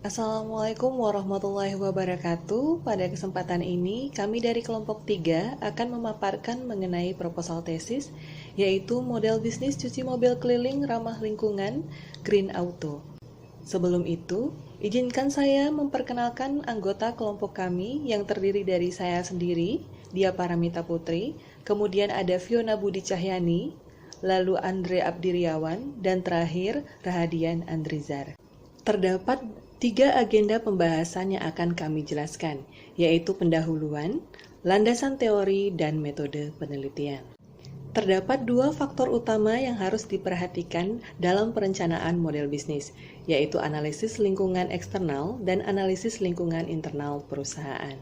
Assalamualaikum warahmatullahi wabarakatuh. Pada kesempatan ini, kami dari kelompok 3 akan memaparkan mengenai proposal tesis, yaitu model bisnis cuci mobil keliling ramah lingkungan Green Auto. Sebelum itu, izinkan saya memperkenalkan anggota kelompok kami yang terdiri dari saya sendiri, Dia Paramita Putri, kemudian ada Fiona Budi Cahyani, lalu Andre Abdiriawan, dan terakhir Rahadian Andrizar. Terdapat 3 agenda pembahasan yang akan kami jelaskan, yaitu pendahuluan, landasan teori, dan metode penelitian. Terdapat 2 faktor utama yang harus diperhatikan dalam perencanaan model bisnis, yaitu analisis lingkungan eksternal dan analisis lingkungan internal perusahaan.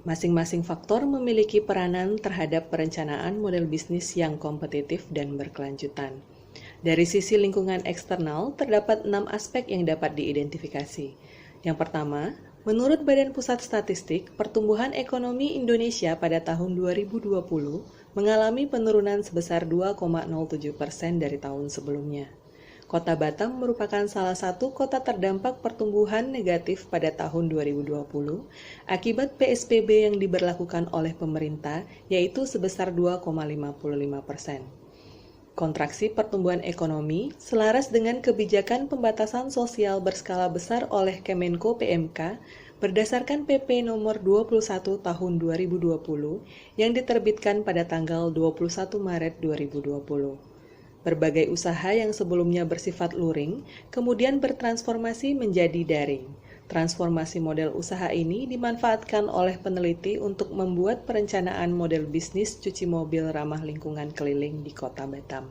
Masing-masing faktor memiliki peranan terhadap perencanaan model bisnis yang kompetitif dan berkelanjutan. Dari sisi lingkungan eksternal, terdapat 6 aspek yang dapat diidentifikasi. Yang pertama, menurut Badan Pusat Statistik, pertumbuhan ekonomi Indonesia pada tahun 2020 mengalami penurunan sebesar 2,07% dari tahun sebelumnya. Kota Batam merupakan salah satu kota terdampak pertumbuhan negatif pada tahun 2020 akibat PSBB yang diberlakukan oleh pemerintah, yaitu sebesar 2,55%. Kontraksi pertumbuhan ekonomi selaras dengan kebijakan pembatasan sosial berskala besar oleh Kemenko PMK berdasarkan PP nomor 21 tahun 2020 yang diterbitkan pada tanggal 21 Maret 2020. Berbagai usaha yang sebelumnya bersifat luring kemudian bertransformasi menjadi daring. Transformasi model usaha ini dimanfaatkan oleh peneliti untuk membuat perencanaan model bisnis cuci mobil ramah lingkungan keliling di Kota Batam.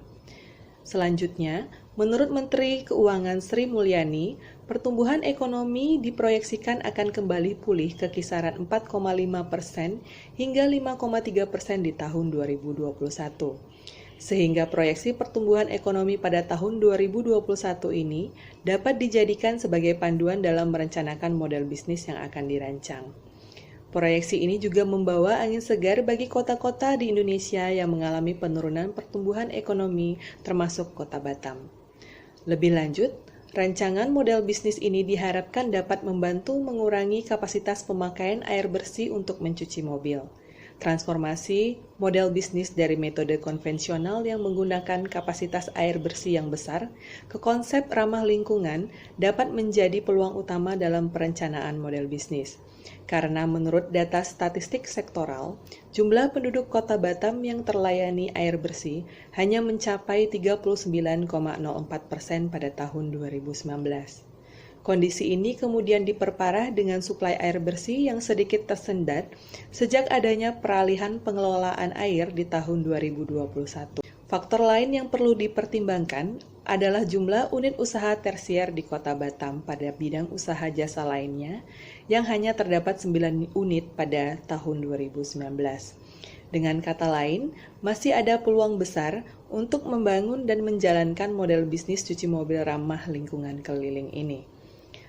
Selanjutnya, menurut Menteri Keuangan Sri Mulyani, pertumbuhan ekonomi diproyeksikan akan kembali pulih ke kisaran 4,5% hingga 5,3% di tahun 2021. Sehingga proyeksi pertumbuhan ekonomi pada tahun 2021 ini dapat dijadikan sebagai panduan dalam merencanakan model bisnis yang akan dirancang. Proyeksi ini juga membawa angin segar bagi kota-kota di Indonesia yang mengalami penurunan pertumbuhan ekonomi, termasuk Kota Batam. Lebih lanjut, rancangan model bisnis ini diharapkan dapat membantu mengurangi kapasitas pemakaian air bersih untuk mencuci mobil. Transformasi model bisnis dari metode konvensional yang menggunakan kapasitas air bersih yang besar ke konsep ramah lingkungan dapat menjadi peluang utama dalam perencanaan model bisnis. Karena menurut data statistik sektoral, jumlah penduduk Kota Batam yang terlayani air bersih hanya mencapai 39,04% pada tahun 2019. Kondisi ini kemudian diperparah dengan suplai air bersih yang sedikit tersendat sejak adanya peralihan pengelolaan air di tahun 2021. Faktor lain yang perlu dipertimbangkan adalah jumlah unit usaha tersier di Kota Batam pada bidang usaha jasa lainnya yang hanya terdapat 9 unit pada tahun 2019. Dengan kata lain, masih ada peluang besar untuk membangun dan menjalankan model bisnis cuci mobil ramah lingkungan keliling ini.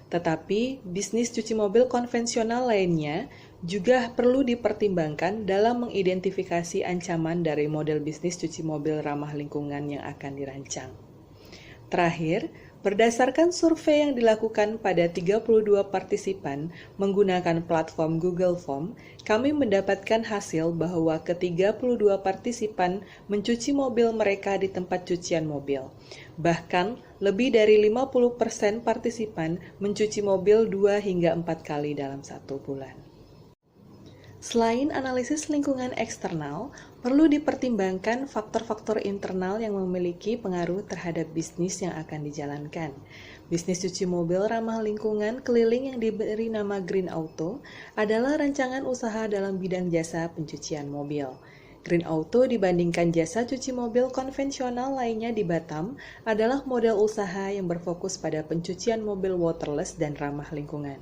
Tetapi, bisnis cuci mobil konvensional lainnya juga perlu dipertimbangkan dalam mengidentifikasi ancaman dari model bisnis cuci mobil ramah lingkungan yang akan dirancang. Terakhir, berdasarkan survei yang dilakukan pada 32 partisipan menggunakan platform Google Form, kami mendapatkan hasil bahwa ke-32 partisipan mencuci mobil mereka di tempat cucian mobil. Bahkan, lebih dari 50% partisipan mencuci mobil 2 hingga 4 kali dalam 1 bulan. Selain analisis lingkungan eksternal, perlu dipertimbangkan faktor-faktor internal yang memiliki pengaruh terhadap bisnis yang akan dijalankan. Bisnis cuci mobil ramah lingkungan keliling yang diberi nama Green Auto adalah rancangan usaha dalam bidang jasa pencucian mobil. Green Auto dibandingkan jasa cuci mobil konvensional lainnya di Batam adalah model usaha yang berfokus pada pencucian mobil waterless dan ramah lingkungan.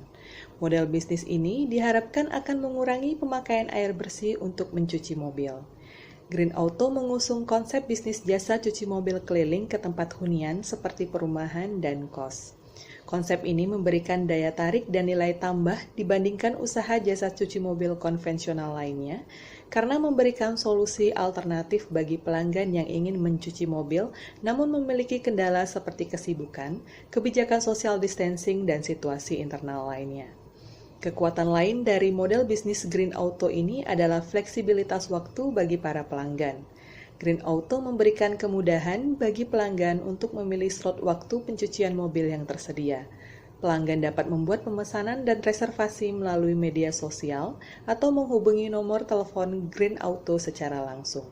Model bisnis ini diharapkan akan mengurangi pemakaian air bersih untuk mencuci mobil. Green Auto mengusung konsep bisnis jasa cuci mobil keliling ke tempat hunian seperti perumahan dan kos. Konsep ini memberikan daya tarik dan nilai tambah dibandingkan usaha jasa cuci mobil konvensional lainnya, karena memberikan solusi alternatif bagi pelanggan yang ingin mencuci mobil namun memiliki kendala seperti kesibukan, kebijakan social distancing, dan situasi internal lainnya. Kekuatan lain dari model bisnis Green Auto ini adalah fleksibilitas waktu bagi para pelanggan. Green Auto memberikan kemudahan bagi pelanggan untuk memilih slot waktu pencucian mobil yang tersedia. Pelanggan dapat membuat pemesanan dan reservasi melalui media sosial atau menghubungi nomor telepon Green Auto secara langsung.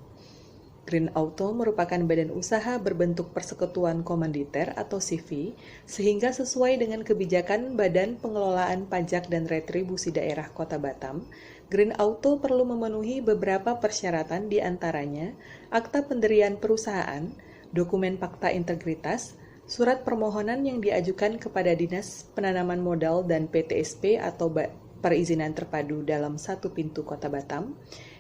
Green Auto merupakan badan usaha berbentuk persekutuan komanditer atau CV, sehingga sesuai dengan kebijakan Badan Pengelolaan Pajak dan Retribusi Daerah Kota Batam, Green Auto perlu memenuhi beberapa persyaratan, di antaranya akta pendirian perusahaan, dokumen fakta integritas, surat permohonan yang diajukan kepada Dinas Penanaman Modal dan PTSP atau Perizinan Terpadu dalam satu pintu Kota Batam,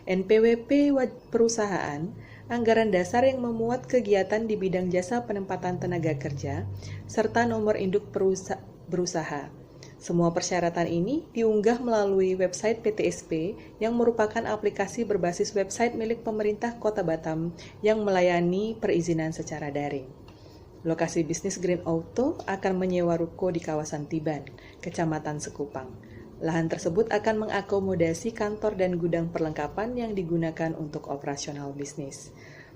NPWP perusahaan, anggaran dasar yang memuat kegiatan di bidang jasa penempatan tenaga kerja, serta nomor induk berusaha. Semua persyaratan ini diunggah melalui website PTSP yang merupakan aplikasi berbasis website milik pemerintah Kota Batam yang melayani perizinan secara daring. Lokasi bisnis Green Auto akan menyewa ruko di kawasan Tiban, Kecamatan Sekupang. Lahan tersebut akan mengakomodasi kantor dan gudang perlengkapan yang digunakan untuk operasional bisnis.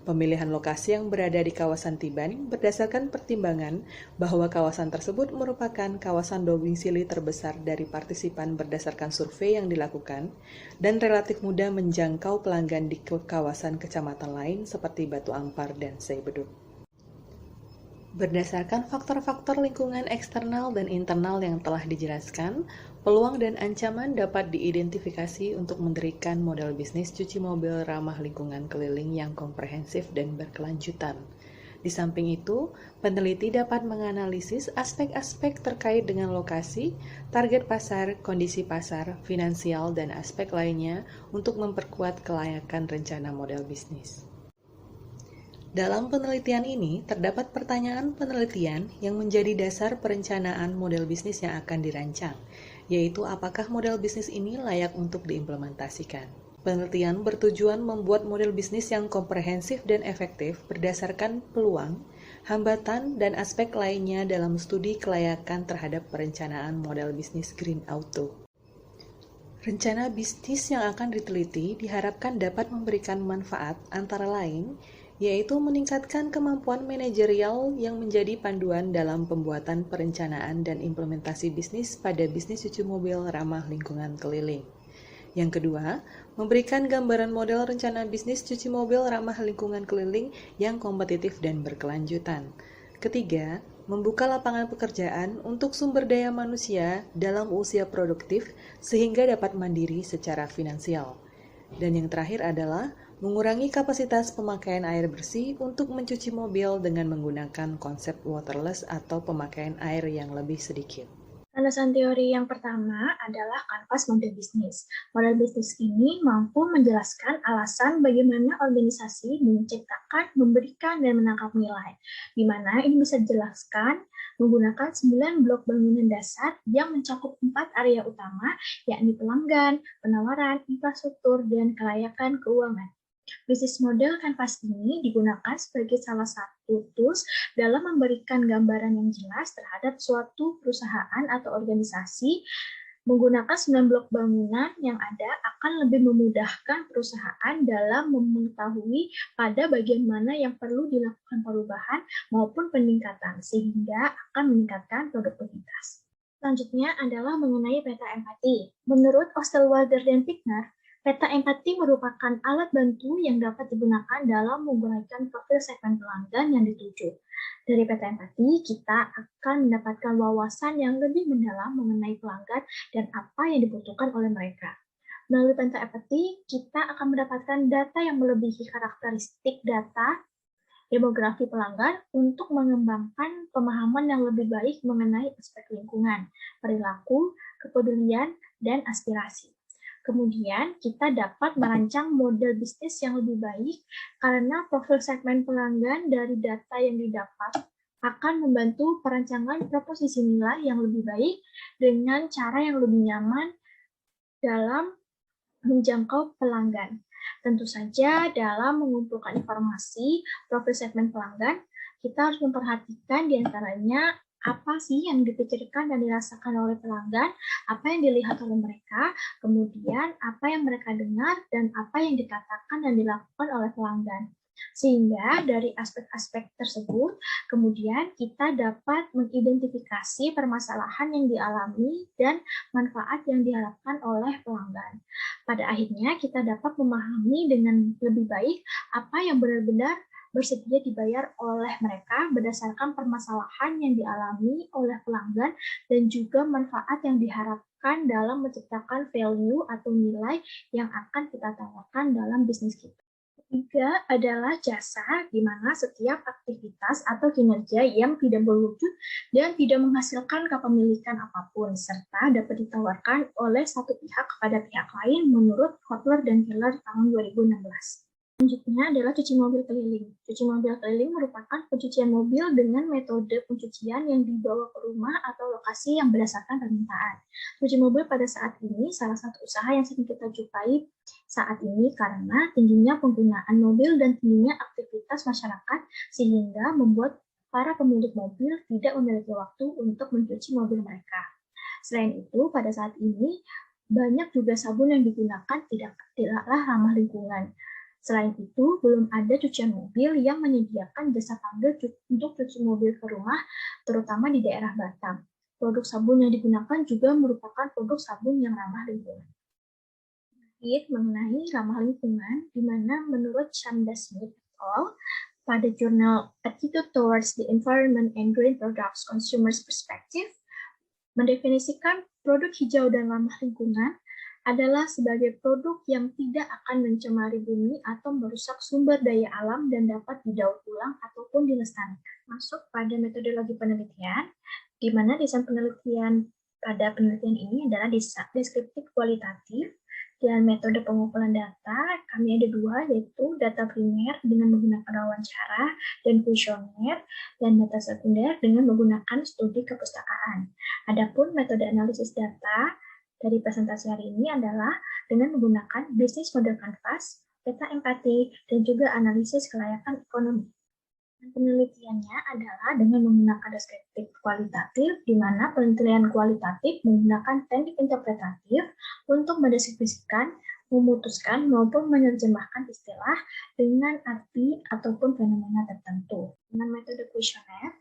Pemilihan lokasi yang berada di kawasan Tiban berdasarkan pertimbangan bahwa kawasan tersebut merupakan kawasan domisili terbesar dari partisipan berdasarkan survei yang dilakukan dan relatif mudah menjangkau pelanggan di kawasan kecamatan lain seperti Batu Ampar dan Seibeduk. Berdasarkan faktor-faktor lingkungan eksternal dan internal yang telah dijelaskan, peluang dan ancaman dapat diidentifikasi untuk mendirikan model bisnis cuci mobil ramah lingkungan keliling yang komprehensif dan berkelanjutan. Di samping itu, peneliti dapat menganalisis aspek-aspek terkait dengan lokasi, target pasar, kondisi pasar, finansial, dan aspek lainnya untuk memperkuat kelayakan rencana model bisnis. Dalam penelitian ini, terdapat pertanyaan penelitian yang menjadi dasar perencanaan model bisnis yang akan dirancang, yaitu apakah model bisnis ini layak untuk diimplementasikan. Penelitian bertujuan membuat model bisnis yang komprehensif dan efektif berdasarkan peluang, hambatan, dan aspek lainnya dalam studi kelayakan terhadap perencanaan model bisnis Green Auto. Rencana bisnis yang akan diteliti diharapkan dapat memberikan manfaat antara lain, yaitu meningkatkan kemampuan manajerial yang menjadi panduan dalam pembuatan perencanaan dan implementasi bisnis pada bisnis cuci mobil ramah lingkungan keliling. Yang kedua, memberikan gambaran model rencana bisnis cuci mobil ramah lingkungan keliling yang kompetitif dan berkelanjutan. Ketiga, membuka lapangan pekerjaan untuk sumber daya manusia dalam usia produktif sehingga dapat mandiri secara finansial. Dan yang terakhir adalah mengurangi kapasitas pemakaian air bersih untuk mencuci mobil dengan menggunakan konsep waterless atau pemakaian air yang lebih sedikit. Landasan teori yang pertama adalah kanvas model bisnis. Model bisnis ini mampu menjelaskan alasan bagaimana organisasi menciptakan, memberikan, dan menangkap nilai, di mana ini bisa dijelaskan menggunakan 9 blok bangunan dasar yang mencakup 4 area utama, yakni pelanggan, penawaran, infrastruktur, dan kelayakan keuangan. Bisnis model kanvas ini digunakan sebagai salah satu tools dalam memberikan gambaran yang jelas terhadap suatu perusahaan atau organisasi. Menggunakan 9 blok bangunan yang ada akan lebih memudahkan perusahaan dalam mengetahui pada bagian mana yang perlu dilakukan perubahan maupun peningkatan, sehingga akan meningkatkan produktivitas. Selanjutnya adalah mengenai peta empati. Menurut Osterwalder dan Fichtner, peta empati merupakan alat bantu yang dapat digunakan dalam menguraikan profil segmen pelanggan yang dituju. Dari peta empati, kita akan mendapatkan wawasan yang lebih mendalam mengenai pelanggan dan apa yang dibutuhkan oleh mereka. Melalui peta empati, kita akan mendapatkan data yang melebihi karakteristik data demografi pelanggan untuk mengembangkan pemahaman yang lebih baik mengenai aspek lingkungan, perilaku, kepedulian, dan aspirasi. Kemudian, kita dapat merancang model bisnis yang lebih baik karena profil segmen pelanggan dari data yang didapat akan membantu perancangan proposisi nilai yang lebih baik dengan cara yang lebih nyaman dalam menjangkau pelanggan. Tentu saja dalam mengumpulkan informasi profil segmen pelanggan, kita harus memperhatikan diantaranya apa sih yang dipikirkan dan dirasakan oleh pelanggan, apa yang dilihat oleh mereka, kemudian apa yang mereka dengar, dan apa yang dikatakan dan dilakukan oleh pelanggan. Sehingga dari aspek-aspek tersebut, kemudian kita dapat mengidentifikasi permasalahan yang dialami dan manfaat yang diharapkan oleh pelanggan. Pada akhirnya, kita dapat memahami dengan lebih baik apa yang benar-benar bersedia dibayar oleh mereka berdasarkan permasalahan yang dialami oleh pelanggan dan juga manfaat yang diharapkan dalam menciptakan value atau nilai yang akan kita tawarkan dalam bisnis kita. Ketiga adalah jasa, di mana setiap aktivitas atau kinerja yang tidak berwujud dan tidak menghasilkan kepemilikan apapun, serta dapat ditawarkan oleh satu pihak kepada pihak lain menurut Kotler dan Keller tahun 2016. Selanjutnya adalah cuci mobil keliling. Cuci mobil keliling merupakan pencucian mobil dengan metode pencucian yang dibawa ke rumah atau lokasi yang berdasarkan permintaan. Cuci mobil pada saat ini salah satu usaha yang sering kita jumpai saat ini karena tingginya penggunaan mobil dan tingginya aktivitas masyarakat sehingga membuat para pemilik mobil tidak memiliki waktu untuk mencuci mobil mereka. Selain itu, pada saat ini banyak juga sabun yang digunakan tidaklah ramah lingkungan. Selain itu, belum ada cucian mobil yang menyediakan jasa panggil untuk cuci mobil ke rumah, terutama di daerah Batam. Produk sabun yang digunakan juga merupakan produk sabun yang ramah lingkungan. Mengenai ramah lingkungan, di mana menurut Shanda Smith et al. Pada jurnal Attitude Towards the Environment and Green Products Consumers Perspective, mendefinisikan produk hijau dan ramah lingkungan adalah sebagai produk yang tidak akan mencemari bumi atau merusak sumber daya alam dan dapat didaur ulang ataupun dilestarikan. Masuk pada metodologi penelitian, di mana desain penelitian pada penelitian ini adalah deskriptif kualitatif. Dan metode pengumpulan data, kami ada dua, yaitu data primer dengan menggunakan wawancara dan kuesioner, dan data sekunder dengan menggunakan studi kepustakaan. Adapun metode analisis data dari presentasi hari ini adalah dengan menggunakan bisnis model kanvas, peta empati, dan juga analisis kelayakan ekonomi. Penelitiannya adalah dengan menggunakan deskriptif kualitatif, di mana penelitian kualitatif menggunakan teknik interpretatif untuk mendeskripsikan, memutuskan, maupun menerjemahkan istilah dengan arti ataupun fenomena tertentu. Dengan metode kuesioner,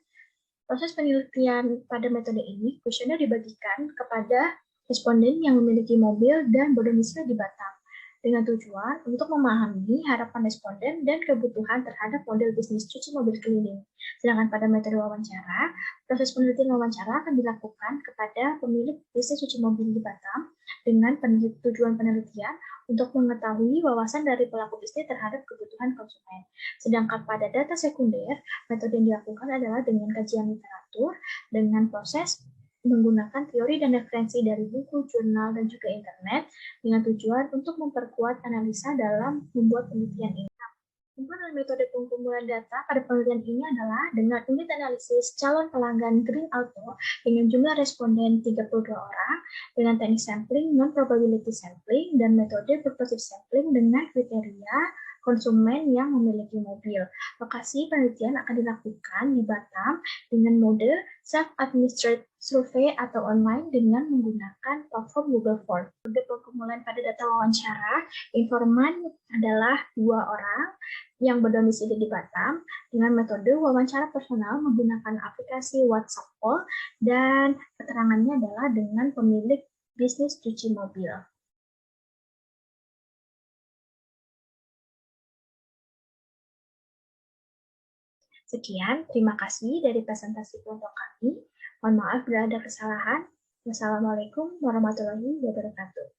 proses penelitian pada metode ini, kuesioner dibagikan kepada responden yang memiliki mobil dan berdomisili di Batam, dengan tujuan untuk memahami harapan responden dan kebutuhan terhadap model bisnis cuci mobil keliling. Sedangkan pada metode wawancara, proses penelitian wawancara akan dilakukan kepada pemilik bisnis cuci mobil di Batam dengan tujuan penelitian untuk mengetahui wawasan dari pelaku bisnis terhadap kebutuhan konsumen. Sedangkan pada data sekunder, metode yang dilakukan adalah dengan kajian literatur, dengan proses menggunakan teori dan referensi dari buku, jurnal, dan juga internet dengan tujuan untuk memperkuat analisa dalam membuat penelitian ini. Penggunaan metode pengumpulan data pada penelitian ini adalah dengan unit analisis calon pelanggan Green Auto dengan jumlah responden 32 orang, dengan teknik sampling, non-probability sampling, dan metode purposive sampling dengan kriteria konsumen yang memiliki mobil. Lokasi penelitian akan dilakukan di Batam dengan mode self-administered survey atau online dengan menggunakan platform Google Form. Mode pengumpulan pada data wawancara, informan adalah 2 orang yang berdomisili di Batam dengan metode wawancara personal menggunakan aplikasi WhatsApp Call, dan keterangannya adalah dengan pemilik bisnis cuci mobil. Sekian, terima kasih dari presentasi kelompok kami. Mohon maaf bila ada kesalahan. Wassalamualaikum warahmatullahi wabarakatuh.